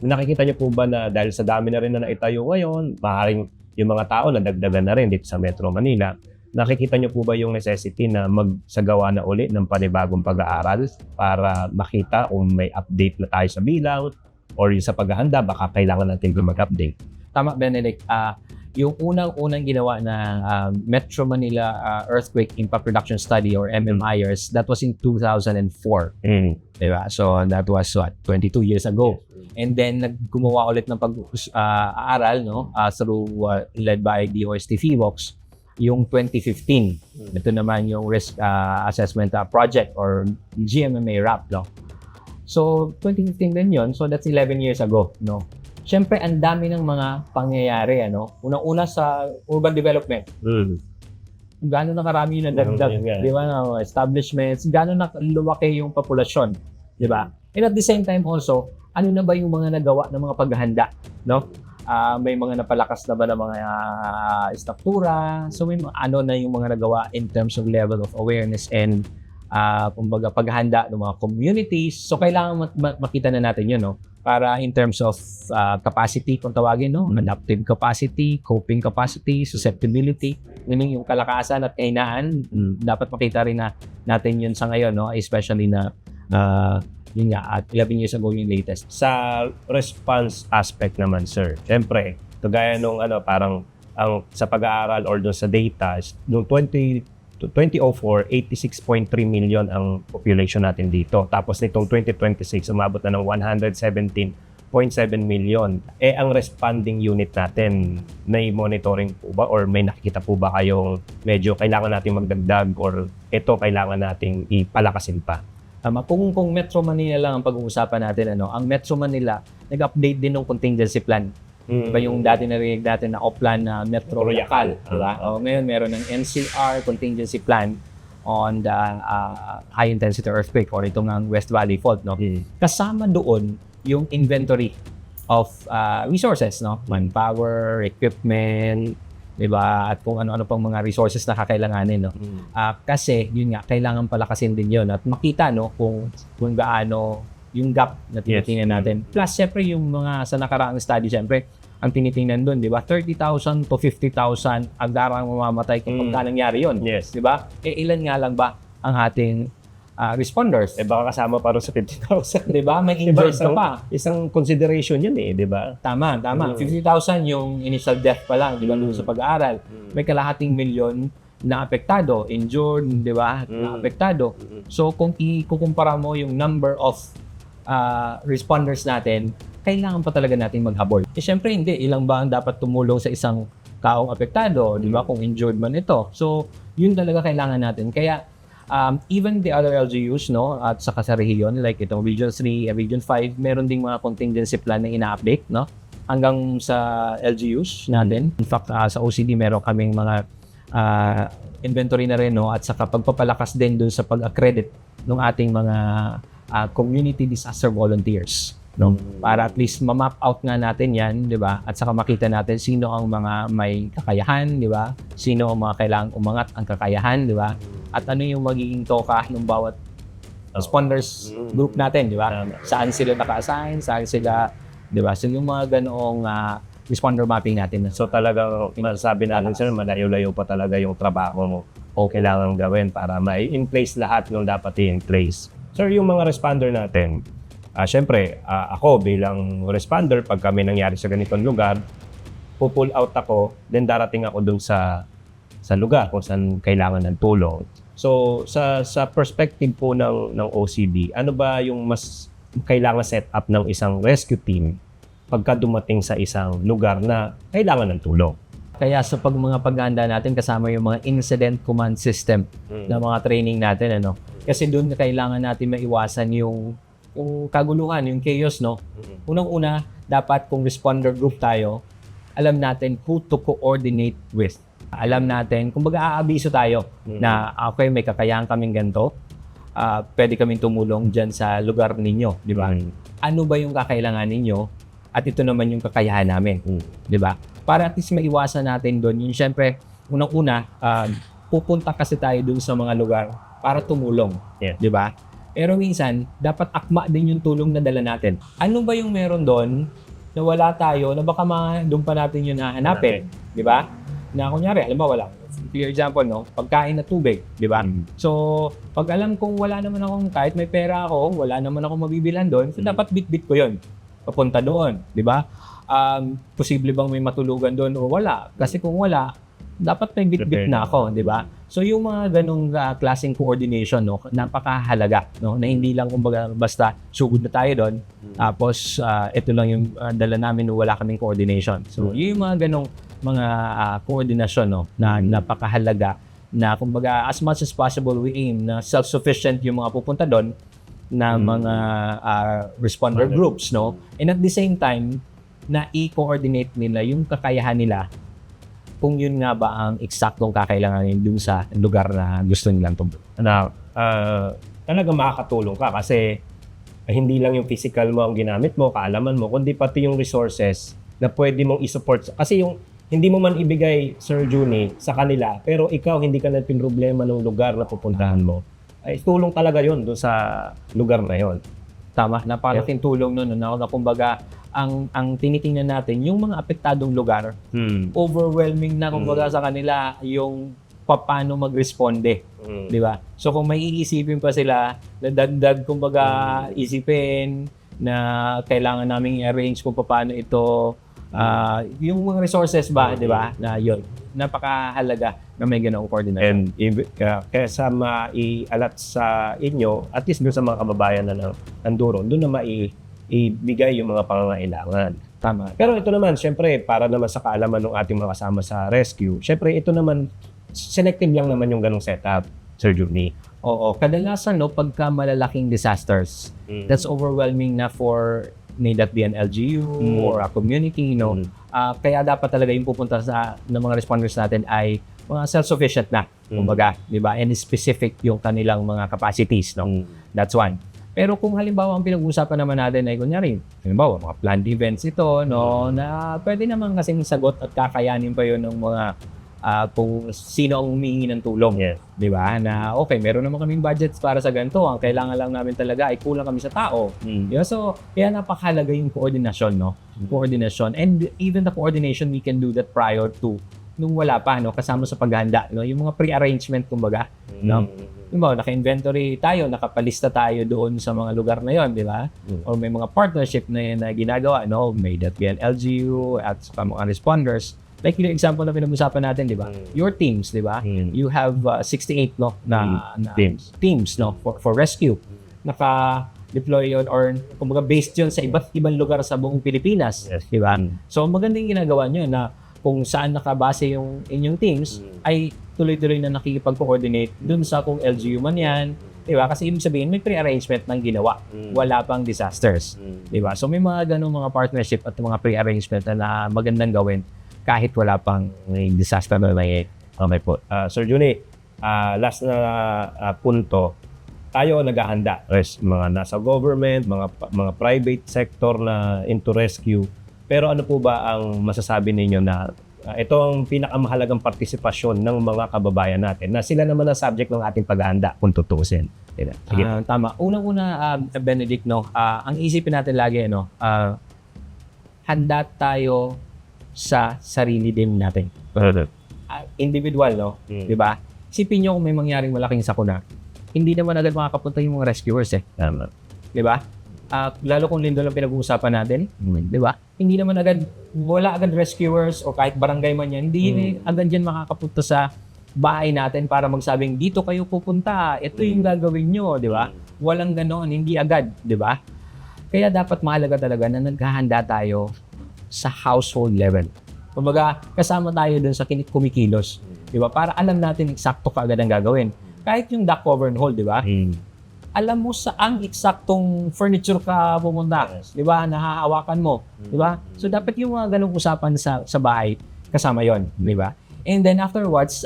Nakikita niyo po ba na dahil sa dami na rin na naitayo ngayon, maaaring yung mga tao na dagdagan na rin dito sa Metro Manila, nakikita niyo po ba yung necessity na magsagawa na uli ng panibagong pag-aaral para makita kung may update na tayo sa bilang or yung sa paghahanda, baka kailangan natin mag-update? Tama, Benedict. Yung unang-unang ginawa na Metro Manila Earthquake Impact Reduction Study or MMIRS, that was in 2004. Diba? So that was 22 years ago. And then gumawa ulit ng pag-aaral through led by DOST PHIVOLCS yung 2015. Ito naman yung risk assessment project or GMMA RAP. So 2015 din yun. So that's 11 years ago. Siyempre, ang dami ng mga pangyayari. Unang-una sa urban development. Gano'n na karami yung nadagdag, di ba? Establishments, gano'n na lumaki yung populasyon, di ba? And at the same time also, ano na ba yung mga nagawa ng mga paghahanda, may mga napalakas na ba ng mga struktura? So may ano na yung mga nagawa in terms of level of awareness and kumbaga paghahanda ng mga communities. So kailangan makita na natin yun, para in terms of capacity, kung tawagin, adaptive capacity, coping capacity, susceptibility, yun yung kalakasan at kahinaan. Dapat makita rin natin yun sa ngayon, especially na yun nga, at 11 years ago yung latest. Sa response aspect naman, sir, siyempre, gaya nung parang sa pag-aaral or doon sa data, noong 2004, 86.3 million ang population natin dito. Tapos nitong 2026, umabot na ng 117.7 million. Ang responding unit natin, may monitoring po ba or may nakikita po ba kayong medyo kailangan natin magdagdag or ito kailangan nating ipalakasin pa? Kung Metro Manila lang ang pag-uusapan natin, ang Metro Manila, nag-update din ng contingency plan. Diba yung dati narinig natin na OPLAN na Metro Royal, diba? Ngayon meron ng NCR contingency plan on the high intensity earthquake or itong West Valley Fault, Kasama doon yung inventory of resources, manpower, equipment, diba? At kung ano-ano pang mga resources na kakailanganin, kasi yun nga, kailangan palakasin din yun at makita kung gaano yung gap na tinitingnan natin. Plus, syempre, yung mga sa nakaraang study, syempre, ang tinitingnan doon, di ba? 30,000 to 50,000 ang darang mamamatay kapag nangyari yun. Yes. Di ba? Ilan nga lang ba ang ating responders? Baka kasama pa rin sa 50,000. Di ba? May injured ka pa. Isang consideration yun di ba? Tama. 50,000 yung initial death pa lang, di ba? Doon sa pag-aaral. May kalahating milyon na apektado, injured, di ba? Na apektado. So, kung ikukumpara mo yung number of responders natin, kailangan pa talaga natin maghabol. Siyempre hindi, ilang ba ang dapat tumulong sa isang taong apektado, di ba, kung injured man ito. So, yun talaga kailangan natin. Kaya, even the other LGUs, at saka sa rehiyon, like itong Region 3, Region 5, meron ding mga contingency plan na ina-update, hanggang sa LGUs natin. In fact, sa OCD, meron kaming mga inventory na rin, at saka pagpapalakas din dun sa pag-accredit ng ating mga community disaster volunteers, para at least ma-map out nga natin yan, di ba? At saka makita natin sino ang mga may kakayahan, di ba? Sino ang mga kailangang umangat ang kakayahan, di ba? At ano yung magiging toka ng bawat responders group natin, di ba? Saan sila naka-assign, saan sila, di ba? So yung mga ganoong responder mapping natin. So talagang masasabi natin sir, malayo-layo pa talaga yung trabaho mo o kailangan gawin para ma-in place lahat ng dapat i-in place. Sir, yung mga responder natin, syempre, ako bilang responder, pag kami nangyari sa ganitong lugar, pull out ako, then darating ako dun sa lugar kung saan kailangan ng tulong. So, sa perspective po ng OCD, ano ba yung mas kailangan set up ng isang rescue team pagka dumating sa isang lugar na kailangan ng tulong? Kaya sa mga paghahanda natin, kasama yung mga incident command system na mga training natin, Kasi doon kailangan natin maiwasan yung kaguluhan, yung chaos, Unang-una, dapat kung responder group tayo, alam natin who to coordinate with. Alam natin, kung aabiso tayo na okay, may kakayahan kaming ganito, pwede kaming tumulong dyan sa lugar ninyo, di ba? Ano ba yung kakailangan ninyo? At ito naman yung kakayahan namin, di ba? Para at least maiwasan natin doon, yun syempre, unang-una, pupunta kasi tayo doon sa mga lugar para tumulong, di ba? Pero minsan, dapat akma din yung tulong na dala natin. Ano ba yung meron doon na wala tayo, na baka doon pa natin yun hahanapin, di ba? Na kunyari, alam mo, wala. For example, no, pagkain na tubig, di ba? So, pag alam kong wala naman akong, kahit may pera ako, wala naman akong mabibilan doon, so dapat bit-bit ko yun. Papunta doon, di ba? Posible bang may matulugan doon o wala? Kasi kung wala, dapat may bit-bit na ako, di ba? So yung mga ganong klaseng coordination, no, napakahalaga, no, na hindi lang kumbaga basta sugod na tayo doon, tapos ito lang yung dala namin no, wala kaming coordination. So yung mga ganong mga coordination, no, na napakahalaga, na kumbaga as much as possible we aim na self-sufficient yung mga pupunta doon na mga responder groups, no, and at the same time na i-coordinate nila yung kakayahan nila kung yun nga ba ang eksaktong kakailanganin dun sa lugar na gusto nilang tumulong. Talaga makakatulong ka kasi hindi lang yung physical mo ang ginamit mo, kaalaman mo, kundi pati yung resources na pwede mong i-support. Kasi yung hindi mo man ibigay, Sir Juni, sa kanila, pero ikaw hindi ka na pinroblema ng lugar na pupuntahan mo, ay tulong talaga yun doon sa lugar na yun. Tama, napakalaking tulong nun, na kumbaga ang tinitingnan natin yung mga apektadong lugar, overwhelming na kumbaga sa kanila yung paano mag-responde, di ba? So kung may iisipin pa sila na dagdag kumbaga isipin na kailangan naming i-arrange kung paano ito, yung mga resources ba, di ba? Na yun, napakahalaga na may ganoong coordination. And kaysa maialat sa inyo, at least doon sa mga kababayan na nanduro, doon na ibigay yung mga pangangailangan. Tama. Pero ito naman, syempre, para naman sa kaalaman ng ating mga kasama sa rescue, syempre, ito naman, selective lang naman yung ganong setup, Sir Juni. Oo. Kadalasan, no, pagka malalaking disasters, that's overwhelming na for may that be an LGU or a community, no? Kaya dapat talaga yung pupunta ng mga responders natin ay mga self-sufficient na, kumbaga, di ba? And specific yung kanilang mga capacities, no? That's one. Pero kung halimbawa ang pinag-uusapan naman natin ay kunyari, halimbawa mga planned events ito, no, na pwede naman kasing sagot at kakayanin pa yon ng mga kung sino ang humingi ng tulong. Yes. Di ba? Na okay, meron naman kaming budgets para sa ganito. Ang kailangan lang namin talaga ay kulang kami sa tao. Di ba? So, kaya napakahalaga yung coordination, no? Coordination. And even the coordination, we can do that prior to nung wala pa, no? Kasama sa paghahanda, no? Yung mga pre-arrangement, kumbaga, no? Naka-inventory tayo, nakapalista tayo doon sa mga lugar na yon, di ba? Or may mga partnership na ginagawa, no? May that be an LGU at sa mga responders. Like yung example na pinag-usapan natin, di ba? Your teams, di ba? You have 68 no na teams no for rescue. Naka-deploy yun or kumbaga based yun sa iba't ibang lugar sa buong Pilipinas, di ba? So magandang ginagawa nyo na kung saan nakabase yung inyong teams ay tuloy-tuloy na nakikipag-coordinate dun sa kung LGU man yan, di ba? Kasi ibig sabihin may pre-arrangement ng ginawa. Wala pang disasters, di ba? So may mga ganung mga partnership at mga pre-arrangement na magandang gawin kahit wala pang may disaster na may po. Sir Juni, last na punto, tayo naghahanda. Mga nasa government, mga private sector na into rescue. Pero ano po ba ang masasabi ninyo na ito ang pinakamahalagang partisipasyon ng mga kababayan natin na sila naman ang subject ng ating paghahanda kung tutuusin? Tama. Unang-una, Benedict, no, ang isipin natin lagi, no, handa tayo sa sarili din natin. Individual, no? Di ba? Isipin nyo kung may mangyaring malaking sakuna, hindi naman agad makakapunta yung mga rescuers, eh. Di ba? Lalo kung lindol ang pinag-uusapan natin, di ba? Hindi naman agad, wala agad rescuers o kahit barangay man yan, hindi agad yan makakapunta sa bahay natin para magsabing, dito kayo pupunta, ito yung gagawin nyo, di ba? Walang ganoon, hindi agad, di ba? Kaya dapat mahalaga talaga na naghahanda tayo sa household level. Kumbaga, kasama tayo dun sa kumikilos, di ba? Para alam natin eksakto kaagad ang gagawin. Kahit yung duck cover and hold, di ba? Alam mo saan eksaktong furniture ka pumunta, di ba? Nahahawakan mo, di ba? So dapat yung mga ganung usapan sa bahay kasama yon, di ba? And then afterwards,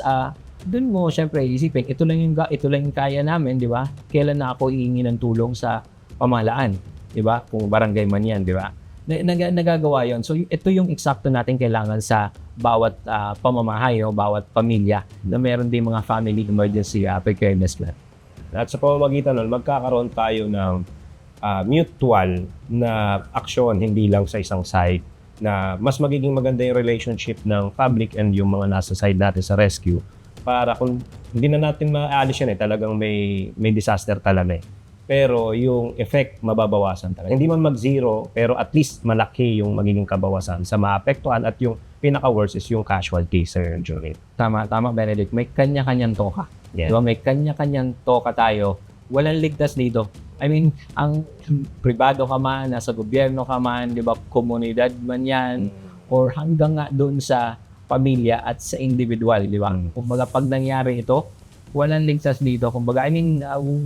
dun mo syempre isipin, ito lang yung kaya namin, di ba? Kailan na ako hihingi ng tulong sa pamahalaan, di ba? Kung barangay man yan, di ba? Nagagawa yon. So ito yung eksakto natin kailangan sa bawat pamamahay o bawat pamilya na meron din mga family emergency preparedness plan. At sa pamamagitan nun, magkakaroon tayo ng mutual na aksyon, hindi lang sa isang side, na mas magiging maganda yung relationship ng public and yung mga nasa side natin sa rescue. Para kung hindi na natin maalis yan talagang may disaster talaga Pero yung effect mababawasan talaga. Hindi man mag-zero, pero at least malaki yung magiging kabawasan sa maapektuhan at yung pinaka-worst is yung casualty, Sir Joel. Tama, Benedict. May kanya-kanyang toka. Yeah. Diba? May kanya-kanyang toka tayo. Walang ligtas dito. I mean, ang pribado ka man, nasa gobyerno ka man, di ba, komunidad man yan, or hanggang nga doon sa pamilya at sa individual, di ba? Kumbaga, pag nangyari ito, walang ligtas dito. Kumbaga,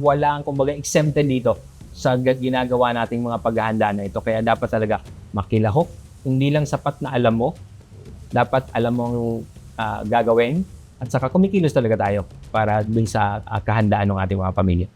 walang exempted dito sa ginagawa nating mga paghahanda na ito. Kaya dapat talaga makilahok. Hindi lang sapat na alam mo, dapat alam mong gagawin at saka kumikilos talaga tayo para dun sa kahandaan ng ating mga pamilya.